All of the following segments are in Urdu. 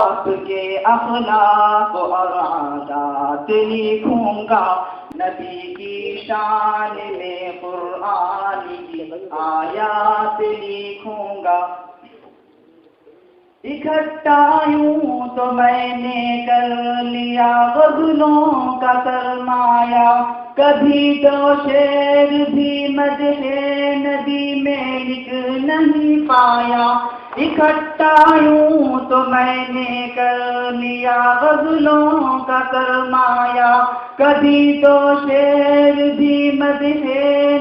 آپ کے اخلاق اور عادات لکھوں گا، نبی کی شان میں قرآن کی آیات لکھوں گا۔ اکٹھا یوں تو میں نے کر لیا غزلوں کا سرمایہ، کبھی تو شعر بھی مدح نبی میں لکھ نہیں پایا۔ اکٹھا یوں تو میں نے کر لیا غزلوں کا سرمایہ، کبھی تو شعر بھی مدح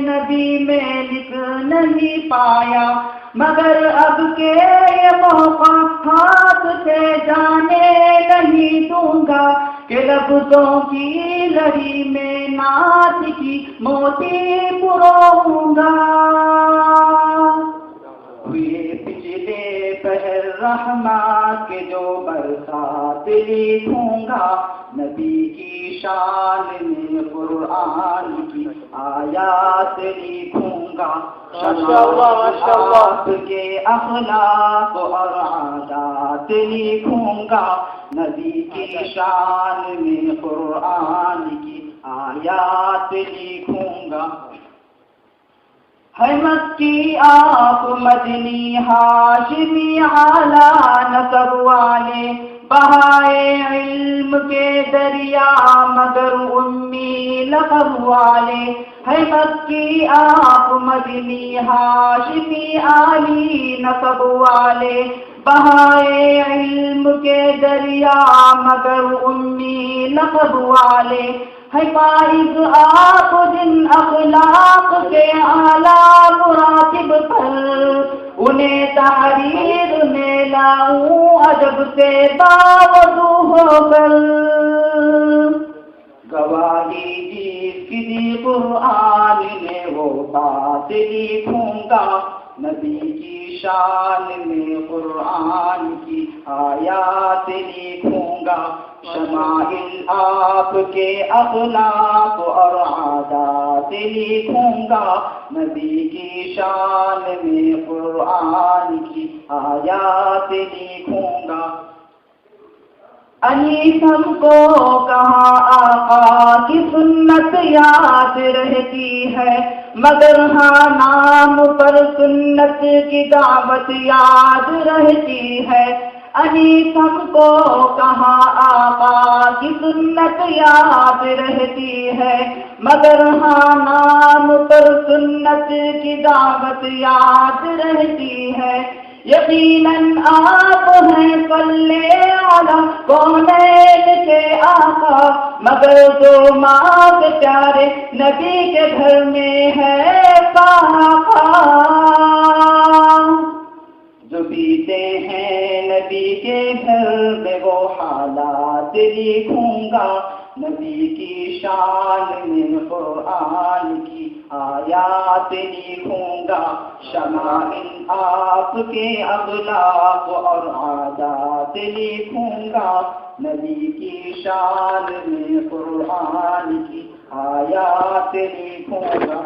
نبی میں لکھ نہیں پایا، مگر اب کے یہ موقع ہاتھ سے جانے نہیں دوں گا کہ لفظوں کی لڑی میں نعت کی موتی پروؤں گا۔ ہوئے پچھلے پہر رحمت کے جو برسات لکھوں گا، نبی کی شان میں قرآن کی آیات لکھوں گا۔ آپ کے اخلاق اور عادات لکھوں گا، نبی کی شان میں قرآن کی آیات لکھوں گا۔ ہے مکی آپ مدنی ہاشمی اعلیٰ نسب والے، بہائے علم کے دریا مگر امی لقب والے۔ ہے مکی آپ مدنی ہاشمی عالی نسب والے، بہائے علم کے دریا مگر امی لقب والے۔ ہے فائز آپ جن اخلاق کے اعلیٰ مراتب پر، انہیں تحریر میں لاؤں عجب سے باوضو ہو کر۔ گواہی جس کی قرآن میں وہ بات لکھوں گا، نبی کی شان میں قرآن کی آیات لکھوں گا۔ شمائل آپ کے اخلاق اور عادات لکھوں گا، نبی کی شان میں قرآن کی آیات لکھوں گا۔ انیس ہم کو کہاں آقا کی سنت یاد رہتی ہے، مگر ہاں نام پر سنت کی دعوت یاد رہتی ہے۔ انیس ہم کو کہاں آقا کی سنت یاد رہتی ہے، مگر ہاں نام پر سنت کی دعوت یاد رہتی ہے۔ یقیناً آپ ہیں صلی علی کونین کے آقا، مگر جو ماں کے پیارے نبی کے گھر میں ہے فاقہ۔ جو بیتے ہیں نبی کے گھر میں وہ حالات لکھوں گا، نبی کی شان میں قرآن کی آیات لکھوں گا۔ شمائل آپ کے اخلاق اور عادات لکھوں گا، نبی کی شان میں قرآن کی آیات لکھوں گا۔